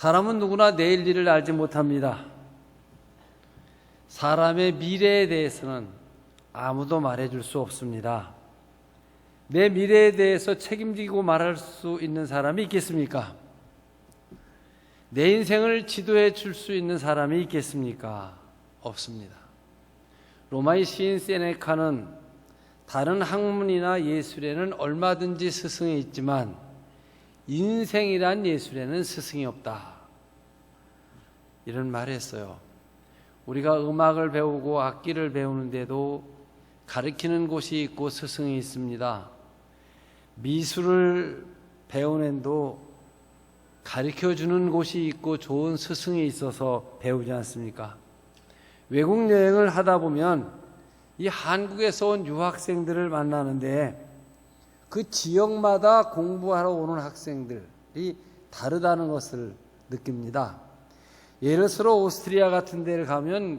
사람은 누구나 내일 일을 알지 못합니다. 사람의 미래에 대해서는 아무도 말해줄 수 없습니다. 내 미래에 대해서 책임지고 말할 수 있는 사람이 있겠습니까? 내 인생을 지도해 줄 수 있는 사람이 있겠습니까? 없습니다. 로마의 시인 세네카는 다른 학문이나 예술에는 얼마든지 스승이 있지만 인생이란 예술에는 스승이 없다, 이런 말을 했어요. 우리가 음악을 배우고 악기를 배우는데도 가르치는 곳이 있고 스승이 있습니다. 미술을 배우는데도 가르쳐주는 곳이 있고 좋은 스승이 있어서 배우지 않습니까? 외국 여행을 하다 보면 이 한국에서 온 유학생들을 만나는데 그 지역마다 공부하러 오는 학생들이 다르다는 것을 느낍니다. 예를 들어 오스트리아 같은 데를 가면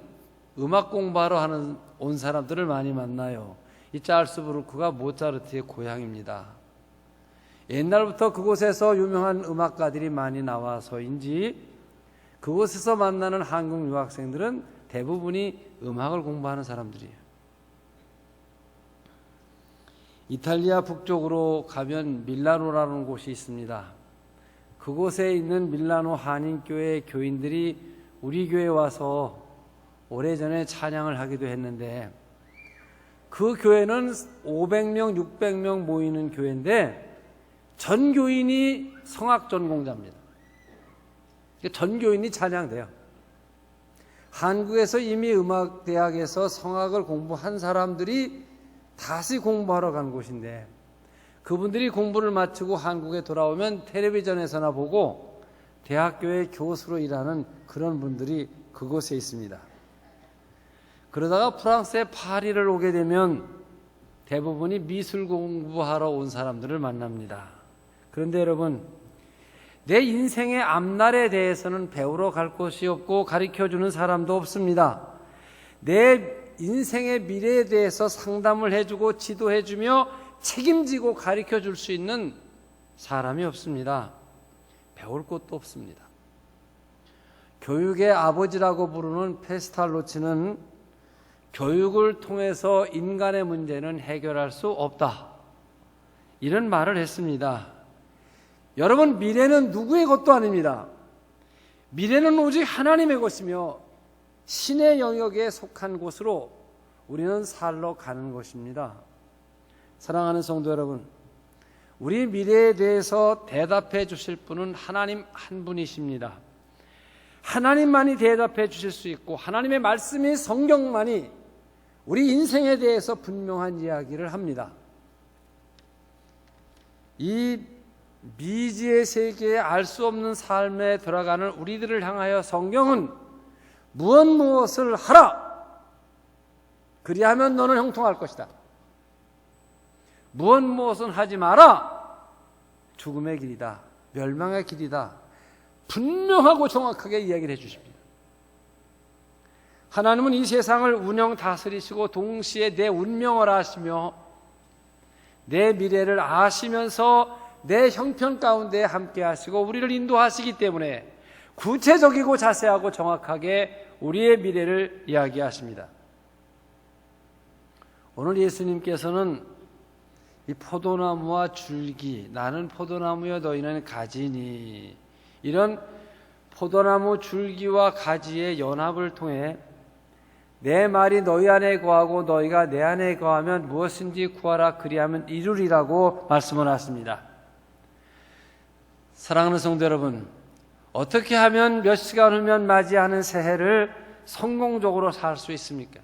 음악 공부하러 온 사람들을 많이 만나요. 이 짤스부르크가 모차르트의 고향입니다. 옛날부터 그곳에서 유명한 음악가들이 많이 나와서인지 그곳에서 만나는 한국 유학생들은 대부분이 음악을 공부하는 사람들이에요. 이탈리아 북쪽으로 가면 밀라노라는 곳이 있습니다. 그곳에 있는 밀라노 한인교회 교인들이 우리 교회에 와서 오래전에 찬양을 하기도 했는데, 그 교회는 500명, 600명 모이는 교회인데 전 교인이 성악 전공자입니다. 전 교인이 찬양돼요. 한국에서 이미 음악대학에서 성악을 공부한 사람들이 다시 공부하러 간 곳인데, 그분들이 공부를 마치고 한국에 돌아오면 텔레비전에서나 보고 대학교의 교수로 일하는 그런 분들이 그곳에 있습니다. 그러다가 프랑스의 파리를 오게 되면 대부분이 미술 공부하러 온 사람들을 만납니다. 그런데 여러분, 내 인생의 앞날에 대해서는 배우러 갈 곳이 없고 가르쳐주는 사람도 없습니다. 내 인생의 미래에 대해서 상담을 해주고 지도해주며 책임지고 가르쳐줄 수 있는 사람이 없습니다. 배울 곳도 없습니다. 교육의 아버지라고 부르는 페스탈로치는 교육을 통해서 인간의 문제는 해결할 수 없다, 이런 말을 했습니다. 여러분, 미래는 누구의 것도 아닙니다. 미래는 오직 하나님의 것이며 신의 영역에 속한 곳으로 우리는 살러 가는 것입니다. 사랑하는 성도 여러분, 우리 미래에 대해서 대답해 주실 분은 하나님 한 분이십니다. 하나님만이 대답해 주실 수 있고, 하나님의 말씀이, 성경만이 우리 인생에 대해서 분명한 이야기를 합니다. 이 미지의 세계에 알 수 없는 삶에 들어가는 우리들을 향하여 성경은 무엇을 하라, 그리하면 너는 형통할 것이다, 무엇은 하지 마라, 죽음의 길이다, 멸망의 길이다, 분명하고 정확하게 이야기를 해주십니다. 하나님은 이 세상을 운영 다스리시고 동시에 내 운명을 아시며 내 미래를 아시면서 내 형편 가운데 함께 하시고 우리를 인도하시기 때문에 구체적이고 자세하고 정확하게 우리의 미래를 이야기하십니다. 오늘 예수님께서는 이 포도나무와 줄기, 나는 포도나무여 너희는 가지니, 이런 포도나무 줄기와 가지의 연합을 통해 내 말이 너희 안에 거하고 너희가 내 안에 거하면 무엇인지 구하라, 그리하면 이루리라고 말씀을 하십니다. 사랑하는 성도 여러분, 어떻게 하면 몇 시간 후면 맞이하는 새해를 성공적으로 살 수 있습니까?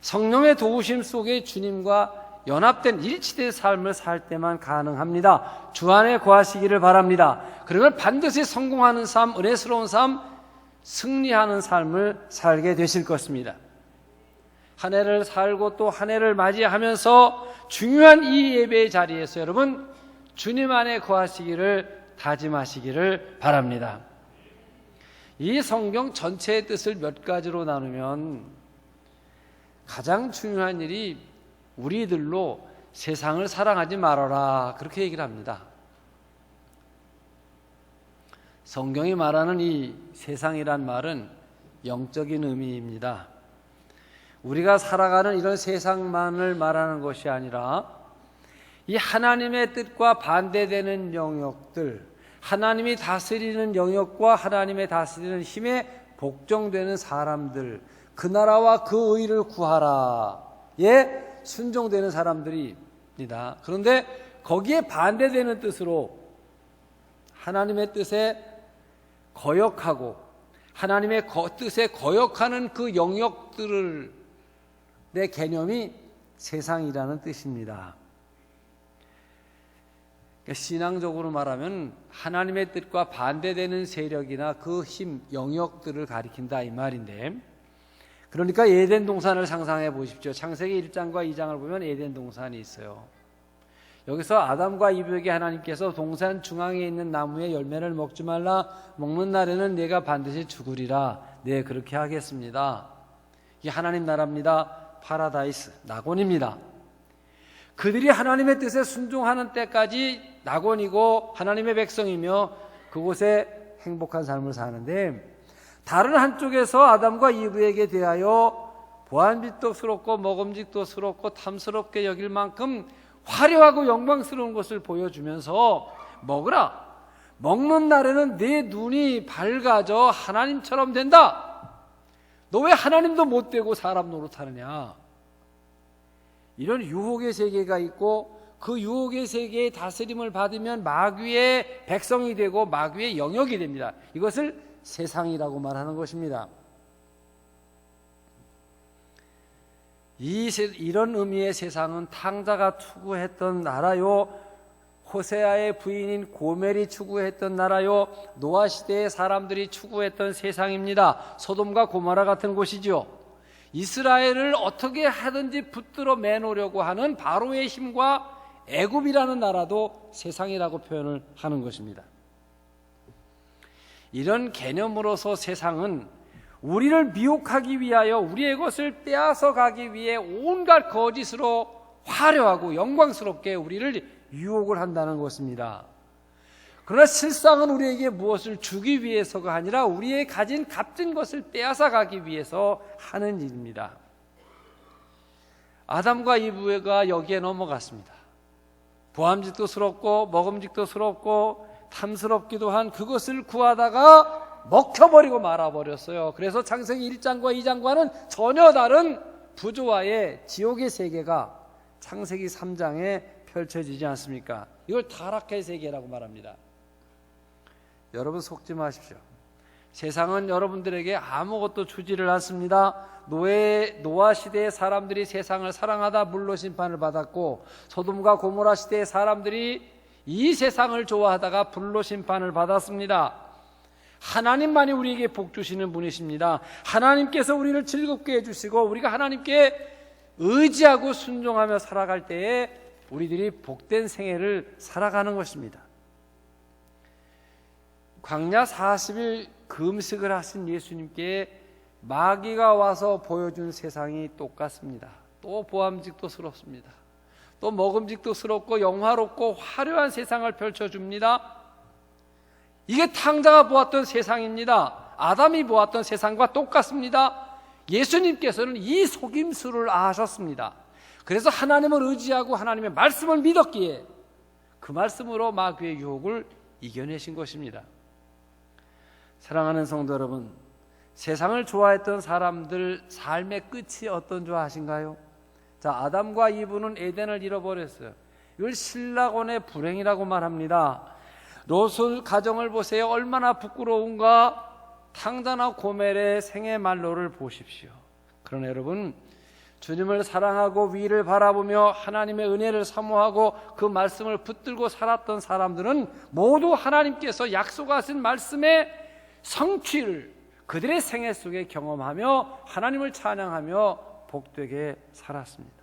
성령의 도우심 속에 주님과 연합된 일치된 삶을 살 때만 가능합니다. 주 안에 거하시기를 바랍니다. 그러면 반드시 성공하는 삶, 은혜스러운 삶, 승리하는 삶을 살게 되실 것입니다. 한 해를 살고 또 한 해를 맞이하면서 중요한 이 예배의 자리에서 여러분, 주님 안에 거하시기를 다짐하시기를 바랍니다. 이 성경 전체의 뜻을 몇 가지로 나누면 가장 중요한 일이 우리들로 세상을 사랑하지 말아라, 그렇게 얘기를 합니다. 성경이 말하는 이 세상이란 말은 영적인 의미입니다. 우리가 살아가는 이런 세상만을 말하는 것이 아니라 이 하나님의 뜻과 반대되는 영역들, 하나님이 다스리는 영역과 하나님의 다스리는 힘에 복종되는 사람들, 그 나라와 그 의를 구하라에 순종되는 사람들입니다. 그런데 거기에 반대되는 뜻으로 하나님의 뜻에 거역하고 하나님의 뜻에 거역하는 그 영역들을 내 개념이 세상이라는 뜻입니다. 그러니까 신앙적으로 말하면 하나님의 뜻과 반대되는 세력이나 그 힘, 영역들을 가리킨다 이 말인데, 그러니까 에덴 동산을 상상해 보십시오. 창세기 1장과 2장을 보면 에덴 동산이 있어요. 여기서 아담과 이브에게 하나님께서 동산 중앙에 있는 나무의 열매를 먹지 말라, 먹는 날에는 네가 반드시 죽으리라. 네, 그렇게 하겠습니다. 이게 하나님 나라입니다. 파라다이스, 낙원입니다. 그들이 하나님의 뜻에 순종하는 때까지 낙원이고 하나님의 백성이며 그곳에 행복한 삶을 사는데, 다른 한쪽에서 아담과 이브에게 대하여 보암직도스럽고 먹음직도스럽고 탐스럽게 여길 만큼 화려하고 영광스러운 것을 보여주면서 먹으라, 먹는 날에는 네 눈이 밝아져 하나님처럼 된다. 너 왜 하나님도 못 되고 사람 노릇하느냐. 이런 유혹의 세계가 있고 그 유혹의 세계의 다스림을 받으면 마귀의 백성이 되고 마귀의 영역이 됩니다. 이것을 세상이라고 말하는 것입니다. 이런 의미의 세상은 탕자가 추구했던 나라요, 호세아의 부인인 고멜이 추구했던 나라요, 노아 시대의 사람들이 추구했던 세상입니다. 소돔과 고모라 같은 곳이죠. 이스라엘을 어떻게 하든지 붙들어 매놓으려고 하는 바로의 힘과 애굽이라는 나라도 세상이라고 표현을 하는 것입니다. 이런 개념으로서 세상은 우리를 미혹하기 위하여 우리의 것을 빼앗아 가기 위해 온갖 거짓으로 화려하고 영광스럽게 우리를 유혹을 한다는 것입니다. 그러나 실상은 우리에게 무엇을 주기 위해서가 아니라 우리의 가진 값진 것을 빼앗아 가기 위해서 하는 일입니다. 아담과 이브가 여기에 넘어갔습니다. 보암직도스럽고 먹음직도스럽고 탐스럽기도 한 그것을 구하다가 먹혀버리고 말아버렸어요. 그래서 창세기 1장과 2장과는 전혀 다른 부조화의 지옥의 세계가 창세기 3장에 펼쳐지지 않습니까? 이걸 타락의 세계라고 말합니다. 여러분 속지 마십시오. 세상은 여러분들에게 아무것도 주지를 않습니다. 노아 시대의 사람들이 세상을 사랑하다 물로 심판을 받았고, 소돔과 고모라 시대의 사람들이 이 세상을 좋아하다가 불로 심판을 받았습니다. 하나님만이 우리에게 복 주시는 분이십니다. 하나님께서 우리를 즐겁게 해주시고 우리가 하나님께 의지하고 순종하며 살아갈 때에 우리들이 복된 생애를 살아가는 것입니다. 광야 40일 금식을 하신 예수님께 마귀가 와서 보여준 세상이 똑같습니다. 또 보암직도스럽습니다. 또 먹음직도스럽고 영화롭고 화려한 세상을 펼쳐줍니다. 이게 탕자가 보았던 세상입니다. 아담이 보았던 세상과 똑같습니다. 예수님께서는 이 속임수를 아셨습니다. 그래서 하나님을 의지하고 하나님의 말씀을 믿었기에 그 말씀으로 마귀의 유혹을 이겨내신 것입니다. 사랑하는 성도 여러분, 세상을 좋아했던 사람들 삶의 끝이 어떤 줄 아신가요? 자, 아담과 이브는 에덴을 잃어버렸어요. 이걸 신라곤의 불행이라고 말합니다. 롯의 가정을 보세요. 얼마나 부끄러운가. 탕자나 고멜의 생애 말로를 보십시오. 그러나 여러분, 주님을 사랑하고 위를 바라보며 하나님의 은혜를 사모하고 그 말씀을 붙들고 살았던 사람들은 모두 하나님께서 약속하신 말씀의 성취를 그들의 생애 속에 경험하며 하나님을 찬양하며 복되게 살았습니다.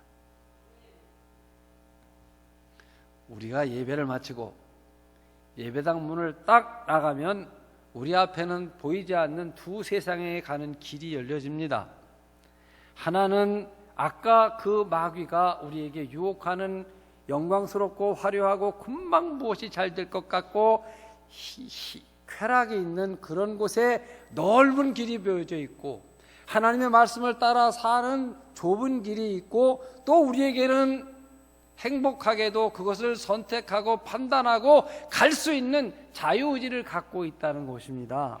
우리가 예배를 마치고 예배당 문을 딱 나가면 우리 앞에는 보이지 않는 두 세상에 가는 길이 열려집니다. 하나는 아까 그 마귀가 우리에게 유혹하는 영광스럽고 화려하고 금방 무엇이 잘 될 것 같고 쾌락이 있는 그런 곳에 넓은 길이 보여져 있고, 하나님의 말씀을 따라 사는 좁은 길이 있고, 또 우리에게는 행복하게도 그것을 선택하고 판단하고 갈 수 있는 자유의지를 갖고 있다는 것입니다.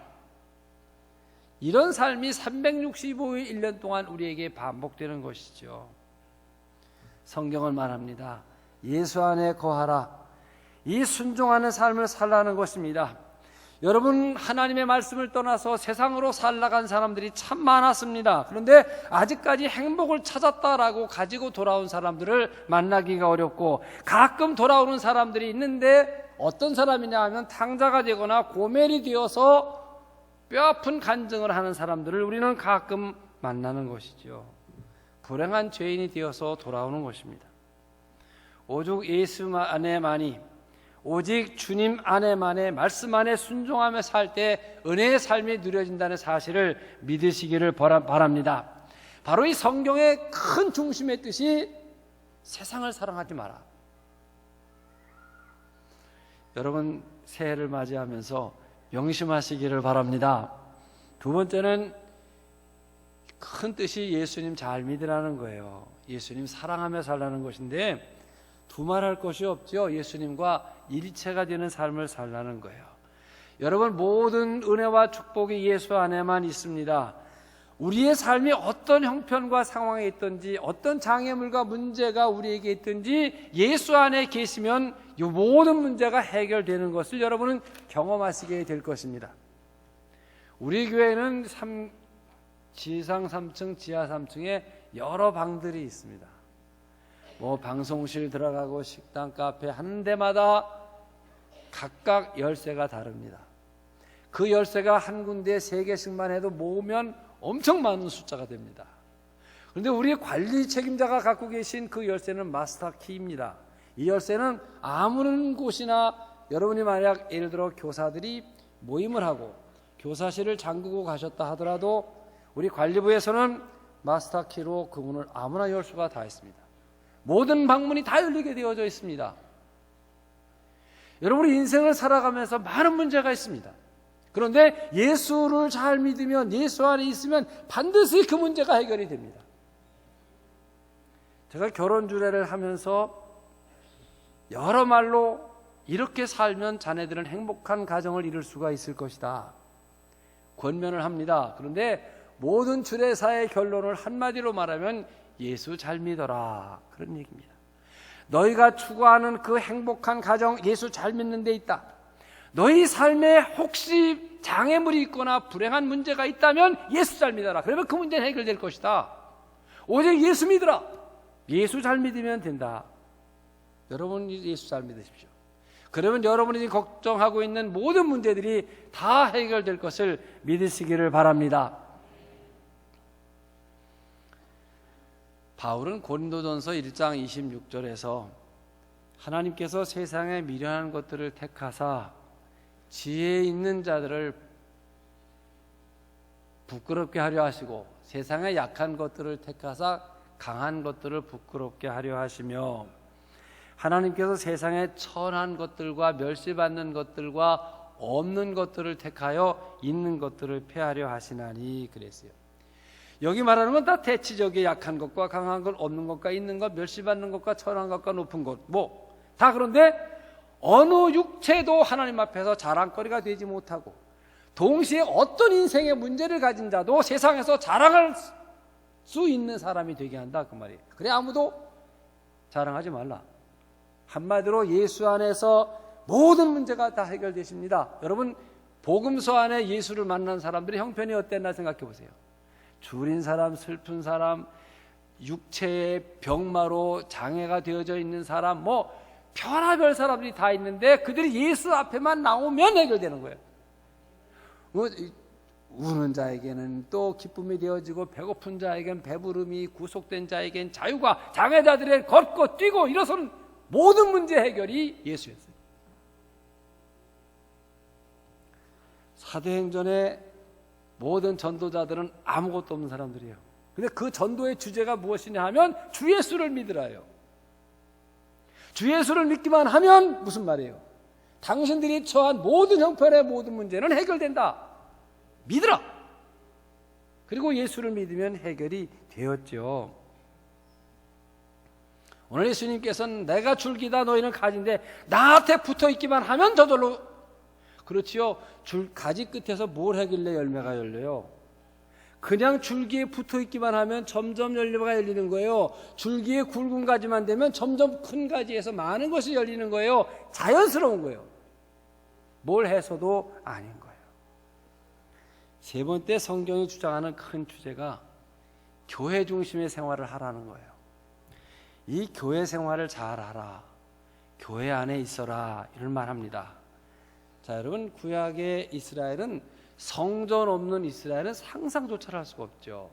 이런 삶이 365일 1년 동안 우리에게 반복되는 것이죠. 성경은 말합니다. 예수 안에 거하라. 이 순종하는 삶을 살라는 것입니다. 여러분, 하나님의 말씀을 떠나서 세상으로 살아간 사람들이 참 많았습니다. 그런데 아직까지 행복을 찾았다라고 가지고 돌아온 사람들을 만나기가 어렵고, 가끔 돌아오는 사람들이 있는데 어떤 사람이냐 하면 탕자가 되거나 고멜이 되어서 뼈아픈 간증을 하는 사람들을 우리는 가끔 만나는 것이죠. 불행한 죄인이 되어서 돌아오는 것입니다. 오직 예수 안에만이, 오직 주님 안에만의 말씀 안에 순종하며 살 때 은혜의 삶이 누려진다는 사실을 믿으시기를 바랍니다. 바로 이 성경의 큰 중심의 뜻이 세상을 사랑하지 마라. 여러분, 새해를 맞이하면서 명심하시기를 바랍니다. 두 번째는 큰 뜻이 예수님 잘 믿으라는 거예요. 예수님 사랑하며 살라는 것인데, 두말할 것이 없죠. 예수님과 일체가 되는 삶을 살라는 거예요. 여러분, 모든 은혜와 축복이 예수 안에만 있습니다. 우리의 삶이 어떤 형편과 상황에 있든지, 어떤 장애물과 문제가 우리에게 있든지 예수 안에 계시면 이 모든 문제가 해결되는 것을 여러분은 경험하시게 될 것입니다. 우리 교회는 지상 3층, 지하 3층에 여러 방들이 있습니다. 방송실 들어가고 식당, 카페 하는 데마다 각각 열쇠가 다릅니다. 그 열쇠가 한 군데에 3개씩만 해도 모으면 엄청 많은 숫자가 됩니다. 그런데 우리 관리 책임자가 갖고 계신 그 열쇠는 마스터 키입니다. 이 열쇠는 아무런 곳이나, 여러분이 만약 예를 들어 교사들이 모임을 하고 교사실을 잠그고 가셨다 하더라도 우리 관리부에서는 마스터 키로 그 문을 아무나 열 수가 다 있습니다. 모든 방문이 다 열리게 되어져 있습니다. 여러분이 인생을 살아가면서 많은 문제가 있습니다. 그런데 예수를 잘 믿으면, 예수 안에 있으면 반드시 그 문제가 해결이 됩니다. 제가 결혼 주례를 하면서 여러 말로 이렇게 살면 자네들은 행복한 가정을 이룰 수가 있을 것이다 권면을 합니다. 그런데 모든 주례사의 결론을 한마디로 말하면 예수 잘 믿어라, 그런 얘기입니다. 너희가 추구하는 그 행복한 가정, 예수 잘 믿는 데 있다. 너희 삶에 혹시 장애물이 있거나 불행한 문제가 있다면 예수 잘 믿어라. 그러면 그 문제는 해결될 것이다. 오직 예수 믿으라. 예수 잘 믿으면 된다. 여러분, 예수 잘 믿으십시오. 그러면 여러분이 걱정하고 있는 모든 문제들이 다 해결될 것을 믿으시기를 바랍니다. 바울은 고린도전서 1장 26절에서 하나님께서 세상에 미련한 것들을 택하사 지혜 있는 자들을 부끄럽게 하려 하시고 세상에 약한 것들을 택하사 강한 것들을 부끄럽게 하려 하시며, 하나님께서 세상에 천한 것들과 멸시받는 것들과 없는 것들을 택하여 있는 것들을 폐하려 하시나니 그랬어요. 여기 말하는 건 다 대치적인 약한 것과 강한 것, 없는 것과 있는 것, 멸시받는 것과 천한 것과 높은 것, 다 그런데 어느 육체도 하나님 앞에서 자랑거리가 되지 못하고, 동시에 어떤 인생의 문제를 가진 자도 세상에서 자랑할 수 있는 사람이 되게 한다, 그 말이에요. 그래 아무도 자랑하지 말라. 한마디로 예수 안에서 모든 문제가 다 해결되십니다. 여러분, 복음서 안에 예수를 만난 사람들의 형편이 어땠나 생각해 보세요. 줄인 사람, 슬픈 사람, 육체의 병마로 장애가 되어져 있는 사람, 별하별 사람들이 다 있는데 그들이 예수 앞에만 나오면 해결되는 거예요. 우는 자에게는 또 기쁨이 되어지고, 배고픈 자에게는 배부름이, 구속된 자에게는 자유가, 장애자들의 걷고 뛰고 일어서는 모든 문제 해결이 예수였어요. 사도행전의 모든 전도자들은 아무것도 없는 사람들이에요. 근데 그 전도의 주제가 무엇이냐 하면 주 예수를 믿으라요. 주 예수를 믿기만 하면 무슨 말이에요? 당신들이 처한 모든 형편의 모든 문제는 해결된다. 믿으라. 그리고 예수를 믿으면 해결이 되었죠. 오늘 예수님께서는 내가 줄기다 너희는 가지인데 나한테 붙어 있기만 하면 저절로, 그렇지요. 가지 끝에서 뭘 하길래 열매가 열려요? 그냥 줄기에 붙어 있기만 하면 점점 열매가 열리는 거예요. 줄기에 굵은 가지만 되면 점점 큰 가지에서 많은 것이 열리는 거예요. 자연스러운 거예요. 뭘 해서도 아닌 거예요. 세 번째, 성경이 주장하는 큰 주제가 교회 중심의 생활을 하라는 거예요. 이 교회 생활을 잘 하라. 교회 안에 있어라. 이런 말 합니다. 자, 여러분, 구약의 이스라엘은 성전 없는 이스라엘은 상상조차 할 수가 없죠.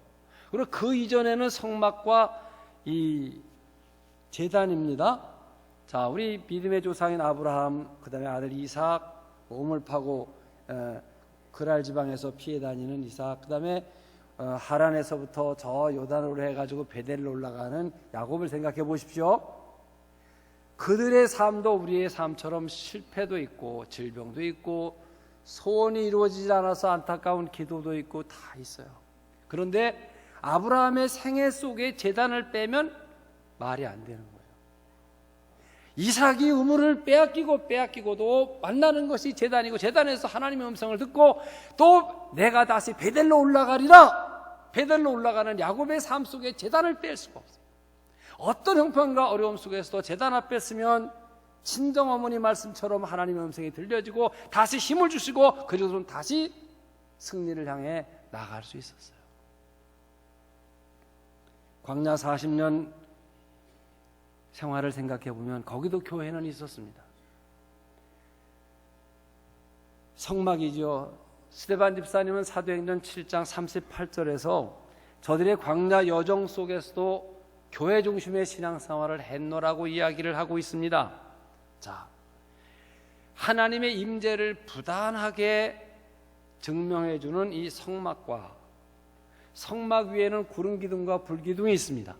그리고 그 이전에는 성막과 이 제단입니다. 자, 우리 믿음의 조상인 아브라함, 그 다음에 아들 이삭, 우물 파고 그랄 지방에서 피해 다니는 이삭, 그 다음에 하란에서부터 저 요단으로 해가지고 베델로 올라가는 야곱을 생각해 보십시오. 그들의 삶도 우리의 삶처럼 실패도 있고 질병도 있고 소원이 이루어지지 않아서 안타까운 기도도 있고 다 있어요. 그런데 아브라함의 생애 속에 제단을 빼면 말이 안 되는 거예요. 이삭이 우물을 빼앗기고도 만나는 것이 제단이고, 제단에서 하나님의 음성을 듣고 또 내가 다시 베델로 올라가리라. 베델로 올라가는 야곱의 삶 속에 제단을 뺄 수가 없어요. 어떤 형편과 어려움 속에서도 제단 앞에 서면 친정어머니 말씀처럼 하나님의 음성이 들려지고 다시 힘을 주시고, 그리고는 다시 승리를 향해 나갈 수 있었어요. 광야 40년 생활을 생각해 보면 거기도 교회는 있었습니다. 성막이죠. 스데반 집사님은 사도행전 7장 38절에서 저들의 광야 여정 속에서도 교회 중심의 신앙생활을 했노라고 이야기를 하고 있습니다. 자, 하나님의 임재를 부단하게 증명해주는 이 성막과 성막 위에는 구름기둥과 불기둥이 있습니다.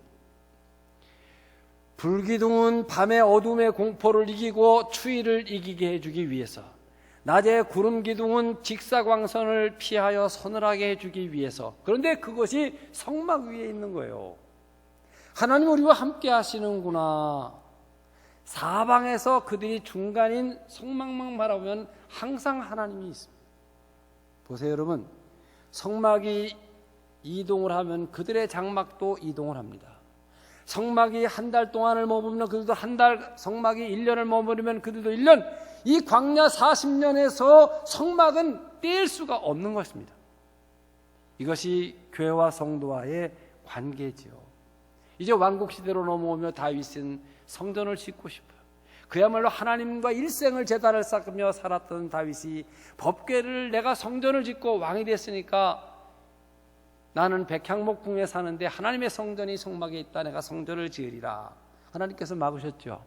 불기둥은 밤의 어둠의 공포를 이기고 추위를 이기게 해주기 위해서, 낮에 구름기둥은 직사광선을 피하여 서늘하게 해주기 위해서. 그런데 그것이 성막 위에 있는 거예요. 하나님 우리와 함께 하시는구나. 사방에서 그들이 중간인 성막만 바라보면 항상 하나님이 있습니다. 보세요 여러분, 성막이 이동을 하면 그들의 장막도 이동을 합니다. 성막이 한 달 동안을 머무르면 그들도 한 달, 성막이 1년을 머무르면 그들도 1년. 이 광야 40년에서 성막은 뗄 수가 없는 것입니다. 이것이 교회와 성도와의 관계지요. 이제 왕국시대로 넘어오며 다윗은 성전을 짓고 싶어요. 그야말로 하나님과 일생을 제단을 쌓으며 살았던 다윗이 법궤를, 내가 성전을 짓고 왕이 됐으니까 나는 백향목궁에 사는데 하나님의 성전이 성막에 있다. 내가 성전을 지으리라. 하나님께서 막으셨죠.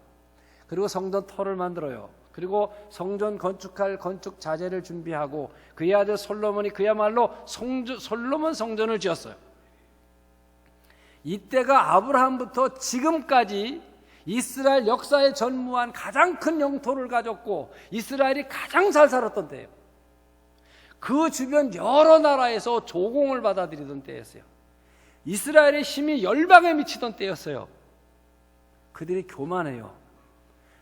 그리고 성전 터를 만들어요. 그리고 성전 건축할 건축 자재를 준비하고 그의 아들 솔로몬이 그야말로 솔로몬 성전을 지었어요. 이때가 아브라함부터 지금까지 이스라엘 역사에 전무한 가장 큰 영토를 가졌고 이스라엘이 가장 잘 살았던 때예요. 그 주변 여러 나라에서 조공을 받아들이던 때였어요. 이스라엘의 힘이 열방에 미치던 때였어요. 그들이 교만해요.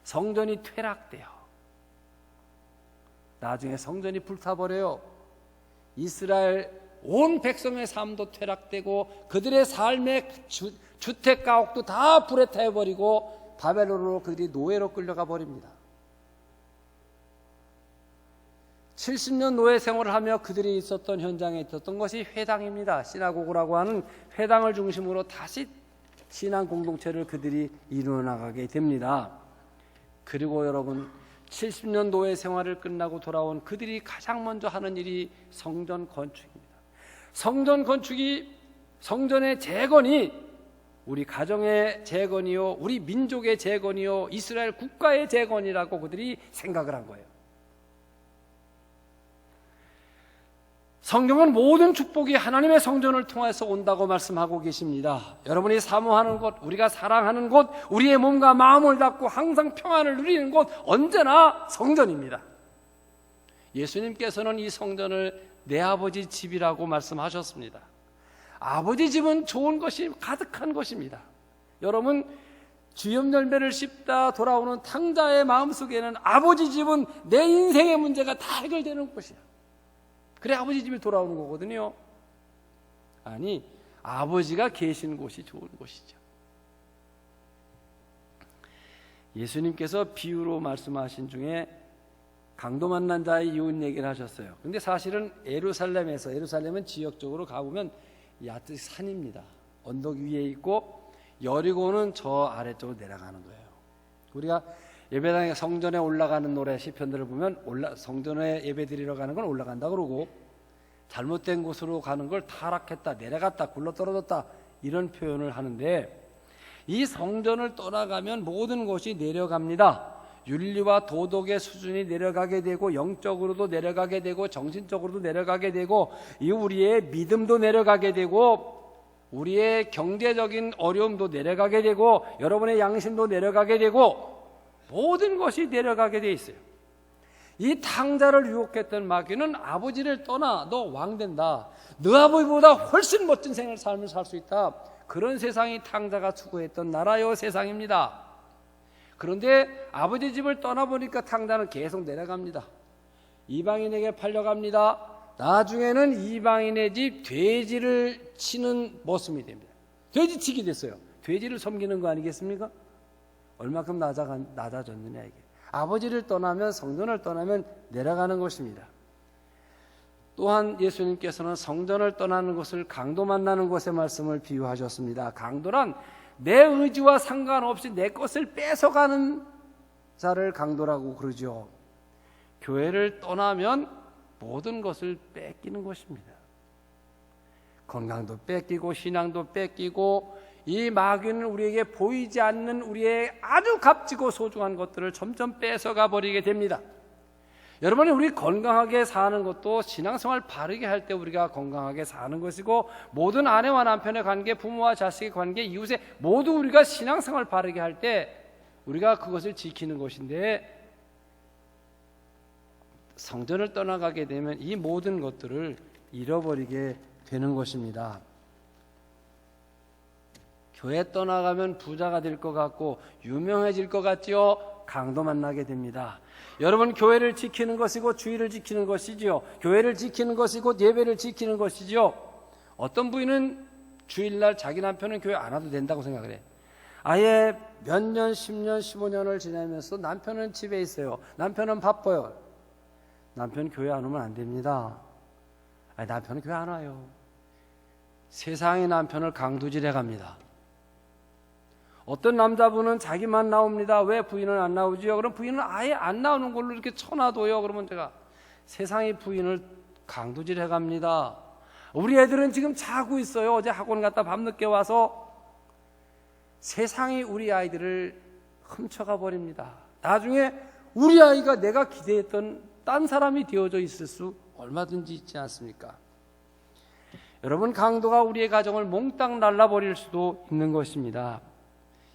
성전이 퇴락돼요. 나중에 성전이 불타버려요. 이스라엘 온 백성의 삶도 퇴락되고 그들의 삶의 주택 가옥도 다 불에 태워버리고 바벨론으로 그들이 노예로 끌려가 버립니다. 70년 노예 생활을 하며 그들이 있었던 현장에 있었던 것이 회당입니다. 시나고그라고 하는 회당을 중심으로 다시 신앙 공동체를 그들이 이루어 나가게 됩니다. 그리고 여러분, 70년 노예 생활을 끝나고 돌아온 그들이 가장 먼저 하는 일이 성전 건축입니다. 성전 건축이, 성전의 재건이 우리 가정의 재건이요, 우리 민족의 재건이요, 이스라엘 국가의 재건이라고 그들이 생각을 한 거예요. 성경은 모든 축복이 하나님의 성전을 통해서 온다고 말씀하고 계십니다. 여러분이 사모하는 곳, 우리가 사랑하는 곳, 우리의 몸과 마음을 닫고 항상 평안을 누리는 곳, 언제나 성전입니다. 예수님께서는 이 성전을 내 아버지 집이라고 말씀하셨습니다. 아버지 집은 좋은 것이 가득한 것입니다. 여러분, 주염 열매를 씹다 돌아오는 탕자의 마음속에는 아버지 집은 내 인생의 문제가 다 해결되는 곳이야. 그래 아버지 집에 돌아오는 거거든요. 아니, 아버지가 계신 곳이 좋은 곳이죠. 예수님께서 비유로 말씀하신 중에 강도 만난 자의 이웃 얘기를 하셨어요. 근데 사실은 예루살렘은 지역적으로 가보면 야트 산입니다. 언덕 위에 있고 여리고는 저 아래쪽으로 내려가는 거예요. 우리가 예배당에 성전에 올라가는 노래 시편들을 보면 성전에 예배 드리러 가는 건 올라간다 그러고, 잘못된 곳으로 가는 걸 타락했다, 내려갔다, 굴러떨어졌다 이런 표현을 하는데, 이 성전을 떠나가면 모든 것이 내려갑니다. 윤리와 도덕의 수준이 내려가게 되고, 영적으로도 내려가게 되고, 정신적으로도 내려가게 되고, 우리의 믿음도 내려가게 되고, 우리의 경제적인 어려움도 내려가게 되고, 여러분의 양심도 내려가게 되고, 모든 것이 내려가게 돼 있어요. 이 탕자를 유혹했던 마귀는 아버지를 떠나, 너 왕 된다, 너 아버지보다 훨씬 멋진 삶을 살 수 있다, 그런 세상이 탕자가 추구했던 나라요 세상입니다. 그런데 아버지 집을 떠나보니까 탕자는 계속 내려갑니다. 이방인에게 팔려갑니다. 나중에는 이방인의 집 돼지를 치는 모습이 됩니다. 돼지치기 됐어요. 돼지를 섬기는 거 아니겠습니까? 얼마큼 낮아졌느냐 이게. 아버지를 떠나면, 성전을 떠나면 내려가는 것입니다. 또한 예수님께서는 성전을 떠나는 것을 강도 만나는 것의 말씀을 비유하셨습니다. 강도란 내 의지와 상관없이 내 것을 뺏어가는 자를 강도라고 그러죠. 교회를 떠나면 모든 것을 뺏기는 것입니다. 건강도 뺏기고 신앙도 뺏기고, 이 마귀는 우리에게 보이지 않는 우리의 아주 값지고 소중한 것들을 점점 뺏어가 버리게 됩니다. 여러분이 우리 건강하게 사는 것도 신앙생활 바르게 할 때 우리가 건강하게 사는 것이고, 모든 아내와 남편의 관계, 부모와 자식의 관계, 이웃의 모두 우리가 신앙생활 바르게 할 때 우리가 그것을 지키는 것인데, 성전을 떠나가게 되면 이 모든 것들을 잃어버리게 되는 것입니다. 교회 떠나가면 부자가 될 것 같고 유명해질 것 같지요? 강도 만나게 됩니다. 여러분, 교회를 지키는 것이고 주의를 지키는 것이지요. 교회를 지키는 것이고 예배를 지키는 것이지요. 어떤 부인은 주일날 자기 남편은 교회 안 와도 된다고 생각을 해. 아예 몇 년, 10년, 15년을 지나면서 남편은 집에 있어요. 남편은 바빠요. 남편 교회 안 오면 안 됩니다. 아니, 남편은 교회 안 와요. 세상의 남편을 강도질해 갑니다. 어떤 남자분은 자기만 나옵니다. 왜 부인은 안 나오지요? 그럼 부인은 아예 안 나오는 걸로 이렇게 쳐놔둬요. 그러면 제가 세상의 부인을 강도질해 갑니다. 우리 애들은 지금 자고 있어요. 어제 학원 갔다 밤늦게 와서. 세상이 우리 아이들을 훔쳐가 버립니다. 나중에 우리 아이가 내가 기대했던 딴 사람이 되어져 있을 수 얼마든지 있지 않습니까? 여러분, 강도가 우리의 가정을 몽땅 날라버릴 수도 있는 것입니다.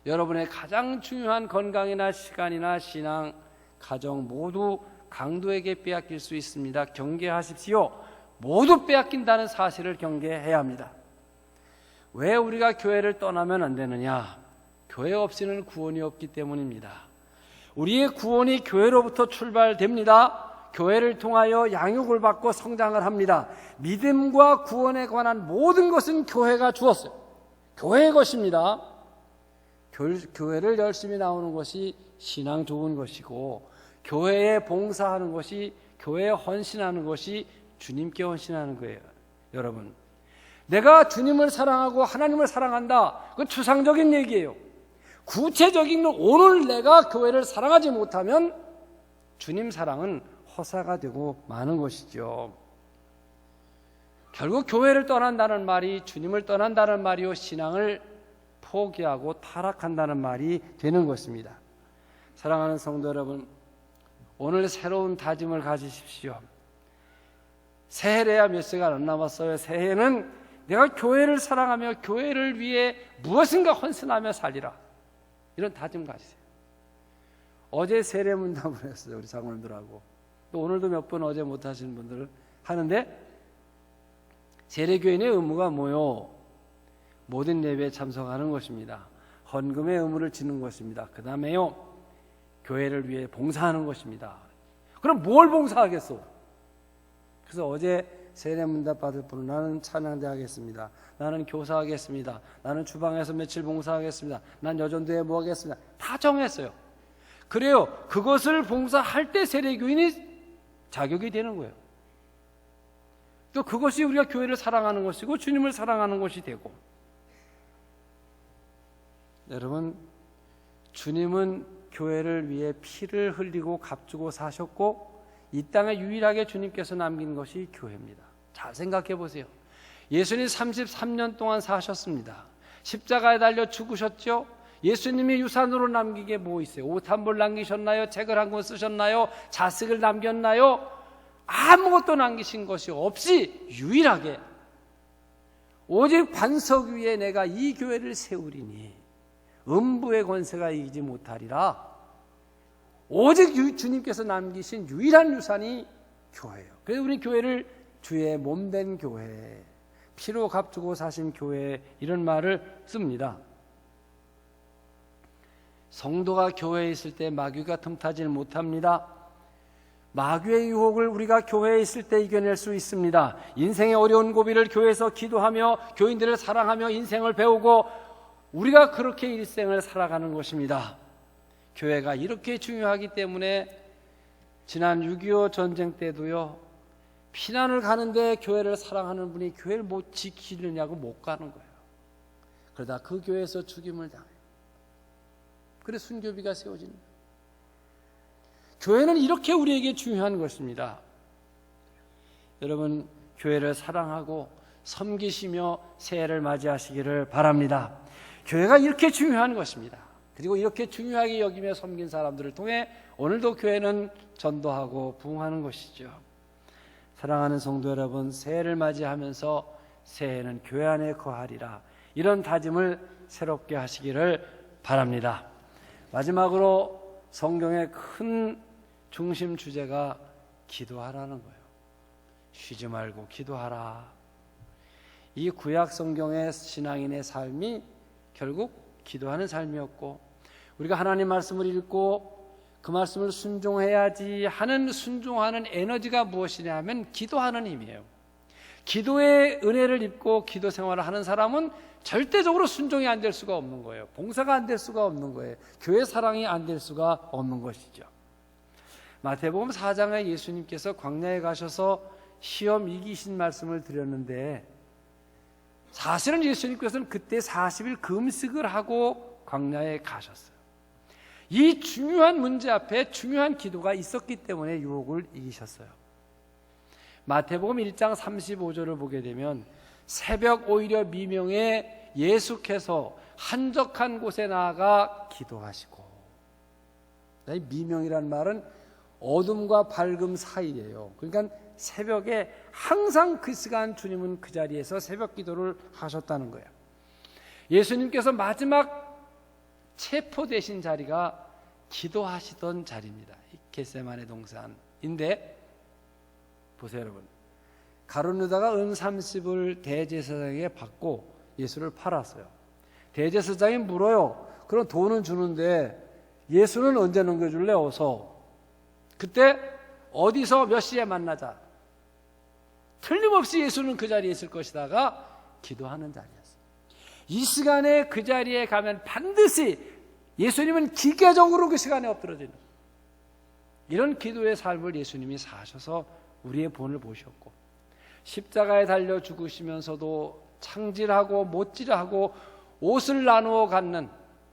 여러분의 가장 중요한 건강이나 시간이나 신앙, 가정 모두 강도에게 빼앗길 수 있습니다. 경계하십시오. 모두 빼앗긴다는 사실을 경계해야 합니다. 왜 우리가 교회를 떠나면 안 되느냐? 교회 없이는 구원이 없기 때문입니다. 우리의 구원이 교회로부터 출발됩니다. 교회를 통하여 양육을 받고 성장을 합니다. 믿음과 구원에 관한 모든 것은 교회가 주었어요. 교회의 것입니다. 교회를 열심히 나오는 것이 신앙 좋은 것이고, 교회에 봉사하는 것이, 교회에 헌신하는 것이 주님께 헌신하는 거예요. 여러분, 내가 주님을 사랑하고 하나님을 사랑한다, 그건 추상적인 얘기예요. 구체적인 건 오늘 내가 교회를 사랑하지 못하면 주님 사랑은 허사가 되고 마는 것이죠. 결국 교회를 떠난다는 말이 주님을 떠난다는 말이요, 신앙을 포기하고 타락한다는 말이 되는 것입니다. 사랑하는 성도 여러분, 오늘 새로운 다짐을 가지십시오. 새해래야 몇 시간 안 남았어요. 새해는 내가 교회를 사랑하며 교회를 위해 무엇인가 헌신하며 살리라. 이런 다짐 가지세요. 어제 세례문답을 했어요. 우리 장로님들하고. 또 오늘도 몇 분 어제 못하시는 분들 하는데, 세례교인의 의무가 뭐요? 모든 예배에 참석하는 것입니다. 헌금의 의무를 지는 것입니다. 그 다음에요, 교회를 위해 봉사하는 것입니다. 그럼 뭘 봉사하겠소? 그래서 어제 세례문답 받을 분은 나는 찬양대 하겠습니다. 나는 교사하겠습니다. 나는 주방에서 며칠 봉사하겠습니다. 난 여전도에 뭐 하겠습니다. 다 정했어요. 그래요. 그것을 봉사할 때 세례교인이 자격이 되는 거예요. 또 그것이 우리가 교회를 사랑하는 것이고 주님을 사랑하는 것이 되고, 여러분, 주님은 교회를 위해 피를 흘리고 값주고 사셨고 이 땅에 유일하게 주님께서 남긴 것이 교회입니다. 잘 생각해 보세요. 예수님 33년 동안 사셨습니다. 십자가에 달려 죽으셨죠. 예수님이 유산으로 남긴 게 뭐 있어요? 옷 한 벌 남기셨나요? 책을 한 권 쓰셨나요? 자식을 남겼나요? 아무것도 남기신 것이 없이 유일하게 오직 반석 위에 내가 이 교회를 세우리니 음부의 권세가 이기지 못하리라. 오직 주님께서 남기신 유일한 유산이 교회예요. 그래서 우리 교회를 주의 몸된 교회, 피로 값주고 사신 교회, 이런 말을 씁니다. 성도가 교회에 있을 때 마귀가 틈타질 못합니다. 마귀의 유혹을 우리가 교회에 있을 때 이겨낼 수 있습니다. 인생의 어려운 고비를 교회에서 기도하며 교인들을 사랑하며 인생을 배우고 우리가 그렇게 일생을 살아가는 것입니다. 교회가 이렇게 중요하기 때문에 지난 6.25 전쟁 때도요, 피난을 가는데 교회를 사랑하는 분이 교회를 못 지키느냐고 못 가는 거예요. 그러다 그 교회에서 죽임을 당해요. 그래서 순교비가 세워집니다. 교회는 이렇게 우리에게 중요한 것입니다. 여러분, 교회를 사랑하고 섬기시며 새해를 맞이하시기를 바랍니다. 교회가 이렇게 중요한 것입니다. 그리고 이렇게 중요하게 여기며 섬긴 사람들을 통해 오늘도 교회는 전도하고 부흥하는 것이죠. 사랑하는 성도 여러분, 새해를 맞이하면서 새해는 교회 안에 거하리라, 이런 다짐을 새롭게 하시기를 바랍니다. 마지막으로 성경의 큰 중심 주제가 기도하라는 거예요. 쉬지 말고 기도하라. 이 구약 성경의 신앙인의 삶이 결국 기도하는 삶이었고, 우리가 하나님 말씀을 읽고 그 말씀을 순종해야지 하는 순종하는 에너지가 무엇이냐 하면 기도하는 힘이에요. 기도의 은혜를 입고 기도 생활을 하는 사람은 절대적으로 순종이 안 될 수가 없는 거예요. 봉사가 안 될 수가 없는 거예요. 교회 사랑이 안 될 수가 없는 것이죠. 마태복음 4장에 예수님께서 광야에 가셔서 시험 이기신 말씀을 드렸는데, 사실은 예수님께서는 그때 40일 금식을 하고 광야에 가셨어요. 이 중요한 문제 앞에 중요한 기도가 있었기 때문에 유혹을 이기셨어요. 마태복음 1장 35절을 보게 되면 새벽 오히려 미명에 예수께서 한적한 곳에 나아가 기도하시고, 미명이란 말은 어둠과 밝음 사이예요. 그러니까 새벽에 항상 그 시간 주님은 그 자리에서 새벽 기도를 하셨다는 거예요. 예수님께서 마지막 체포되신 자리가 기도하시던 자리입니다. 겟세마네 동산인데, 보세요 여러분, 가룟 유다가 은 30을 대제사장에게 받고 예수를 팔았어요. 대제사장이 물어요. 그럼 돈은 주는데 예수는 언제 넘겨줄래? 어서. 그때 어디서 몇 시에 만나자. 틀림없이 예수는 그 자리에 있을 것이다가 기도하는 자리였어요. 이 시간에 그 자리에 가면 반드시 예수님은 기계적으로 그 시간에 엎드러지는, 이런 기도의 삶을 예수님이 사셔서 우리의 본을 보셨고, 십자가에 달려 죽으시면서도 창질하고 못질하고 옷을 나누어 갖는,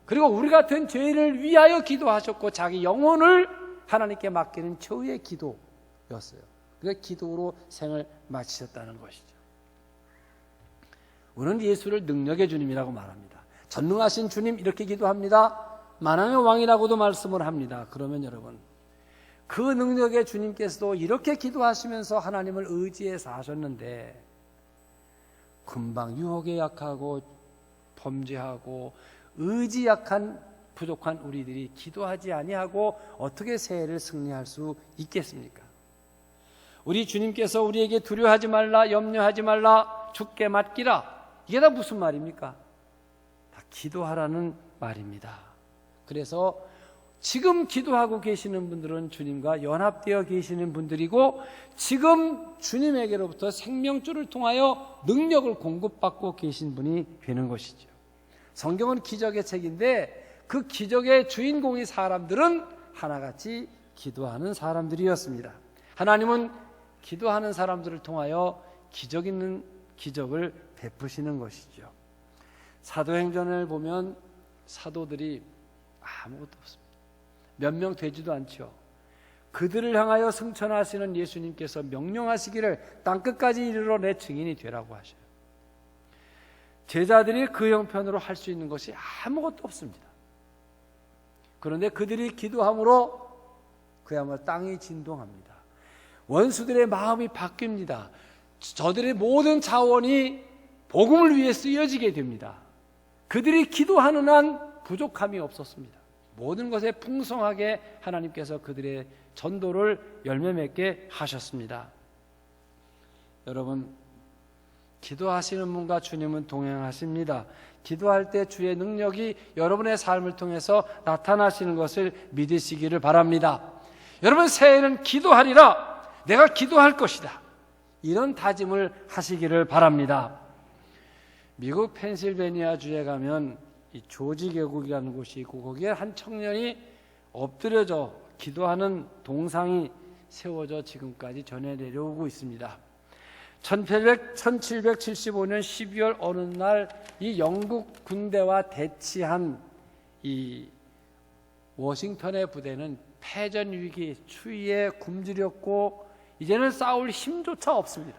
그리고 우리 같은 죄인을 위하여 기도하셨고 자기 영혼을 하나님께 맡기는 최후의 기도였어요. 그러니까 기도로 생을 마치셨다는 것이죠. 우리는 예수를 능력의 주님이라고 말합니다. 전능하신 주님 이렇게 기도합니다. 만왕의 왕이라고도 말씀을 합니다. 그러면 여러분, 그 능력의 주님께서도 이렇게 기도하시면서 하나님을 의지해 사셨는데 금방 유혹에 약하고 범죄하고 의지 약한 부족한 우리들이 기도하지 아니하고 어떻게 새해를 승리할 수 있겠습니까? 우리 주님께서 우리에게 두려워하지 말라, 염려하지 말라, 주께 맡기라, 이게 다 무슨 말입니까? 다 기도하라는 말입니다. 그래서 지금 기도하고 계시는 분들은 주님과 연합되어 계시는 분들이고 지금 주님에게로부터 생명줄을 통하여 능력을 공급받고 계신 분이 되는 것이죠. 성경은 기적의 책인데 그 기적의 주인공이 사람들은 하나같이 기도하는 사람들이었습니다. 하나님은 기도하는 사람들을 통하여 기적 있는 기적을 베푸시는 것이죠. 사도행전을 보면 사도들이 아무것도 없습니다. 몇 명 되지도 않죠. 그들을 향하여 승천하시는 예수님께서 명령하시기를 땅끝까지 이르러 내 증인이 되라고 하셔요. 제자들이 그 형편으로 할 수 있는 것이 아무것도 없습니다. 그런데 그들이 기도함으로 그야말로 땅이 진동합니다. 원수들의 마음이 바뀝니다. 저들의 모든 자원이 복음을 위해 쓰여지게 됩니다. 그들이 기도하는 한 부족함이 없었습니다. 모든 것에 풍성하게 하나님께서 그들의 전도를 열매 맺게 하셨습니다. 여러분, 기도하시는 분과 주님은 동행하십니다. 기도할 때 주의 능력이 여러분의 삶을 통해서 나타나시는 것을 믿으시기를 바랍니다. 여러분, 새해에는 기도하리라, 내가 기도할 것이다, 이런 다짐을 하시기를 바랍니다. 미국 펜실베니아 주에 가면 이 조지 계곡이라는 곳이 있고 거기에 한 청년이 엎드려져 기도하는 동상이 세워져 지금까지 전해 내려오고 있습니다. 1775년 12월 어느 날 이 영국 군대와 대치한 이 워싱턴의 부대는 패전 위기, 추위에 굶주렸고 이제는 싸울 힘조차 없습니다.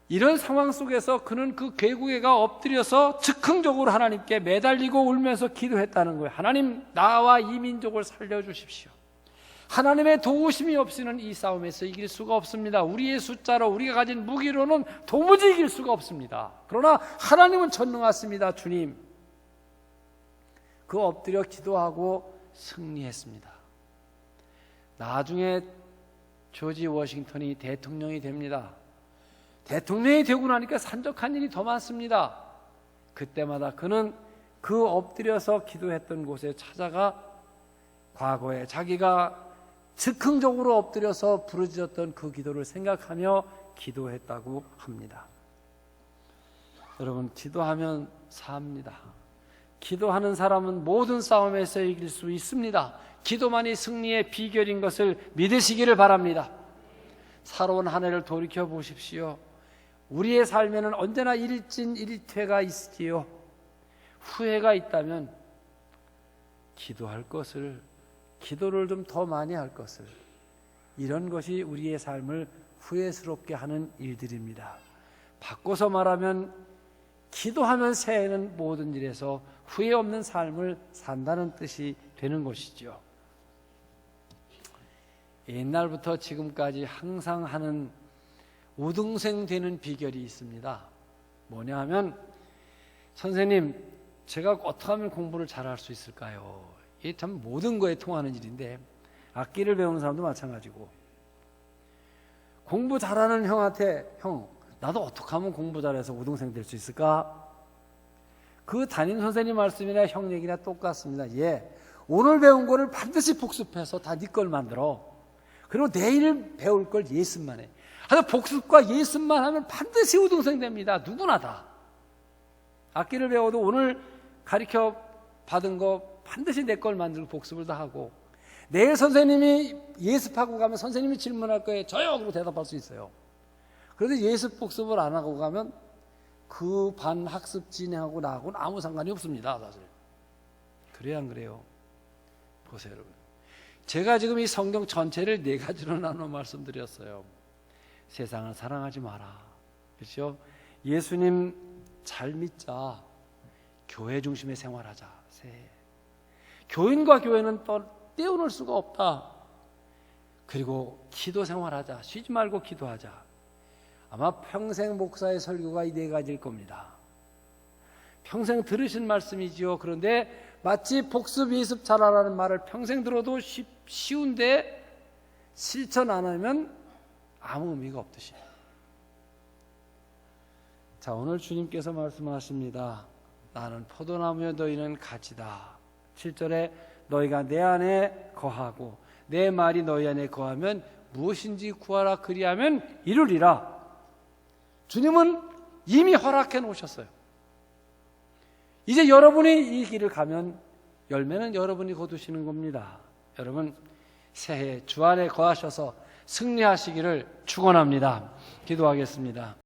이런 상황 속에서 그는 그 계곡에가 엎드려서 즉흥적으로 하나님께 매달리고 울면서 기도했다는 거예요. 하나님, 나와 이 민족을 살려주십시오. 하나님의 도우심이 없이는 이 싸움에서 이길 수가 없습니다. 우리의 숫자로, 우리가 가진 무기로는 도무지 이길 수가 없습니다. 그러나 하나님은 전능하십니다. 주님. 그 엎드려 기도하고 승리했습니다. 나중에 조지 워싱턴이 대통령이 됩니다. 대통령이 되고 나니까 산적한 일이 더 많습니다. 그때마다 그는 그 엎드려서 기도했던 곳에 찾아가 과거에 자기가 즉흥적으로 엎드려서 부르짖었던 그 기도를 생각하며 기도했다고 합니다. 여러분, 기도하면 삽니다. 기도하는 사람은 모든 싸움에서 이길 수 있습니다. 기도만이 승리의 비결인 것을 믿으시기를 바랍니다. 살아온 한 해를 돌이켜 보십시오. 우리의 삶에는 언제나 일진 일퇴가 있지요. 후회가 있다면 기도할 것을, 기도를 좀 더 많이 할 것을, 이런 것이 우리의 삶을 후회스럽게 하는 일들입니다. 바꿔서 말하면 기도하면 새해는 모든 일에서 후회 없는 삶을 산다는 뜻이 되는 것이죠. 옛날부터 지금까지 항상 하는 우등생 되는 비결이 있습니다. 뭐냐 하면, 선생님, 제가 어떻게 하면 공부를 잘할 수 있을까요? 이게 참 모든 거에 통하는 일인데, 악기를 배우는 사람도 마찬가지고, 공부 잘하는 형한테, 형, 나도 어떻게 하면 공부 잘해서 우등생 될 수 있을까? 그 담임 선생님 말씀이나 형 얘기나 똑같습니다. 예, 오늘 배운 거를 반드시 복습해서 다 네 걸 만들어. 그리고 내일 배울 걸 예습만 해. 하여튼 복습과 예습만 하면 반드시 우등생 됩니다. 누구나 다. 악기를 배워도 오늘 가르쳐 받은 거 반드시 내 걸 만들고 복습을 다 하고, 내일 선생님이 예습하고 가면 선생님이 질문할 거예요. 저요! 그러고 대답할 수 있어요. 그런데 예습 복습을 안 하고 가면 그 반 학습 진행하고 나하고는 아무 상관이 없습니다. 사실. 그래야 안 그래요? 보세요, 여러분. 제가 지금 이 성경 전체를 4가지로 나눠 말씀드렸어요. 세상을 사랑하지 마라. 그렇죠? 예수님 잘 믿자. 교회 중심의 생활하자. 교인과 교회는 떼어놓을 수가 없다. 그리고 기도 생활하자. 쉬지 말고 기도하자. 아마 평생 목사의 설교가 이 네 가지일 겁니다. 평생 들으신 말씀이지요. 그런데 마치 복습 예습 잘하라는 말을 평생 들어도 쉬운데 실천 안 하면 아무 의미가 없듯이. 자, 오늘 주님께서 말씀하십니다. 나는 포도나무여 너희는 가지다. 7절에 너희가 내 안에 거하고 내 말이 너희 안에 거하면 무엇인지 구하라 그리하면 이루리라. 주님은 이미 허락해 놓으셨어요. 이제 여러분이 이 길을 가면 열매는 여러분이 거두시는 겁니다. 여러분 새해 주 안에 거하셔서 승리하시기를 축원합니다. 기도하겠습니다.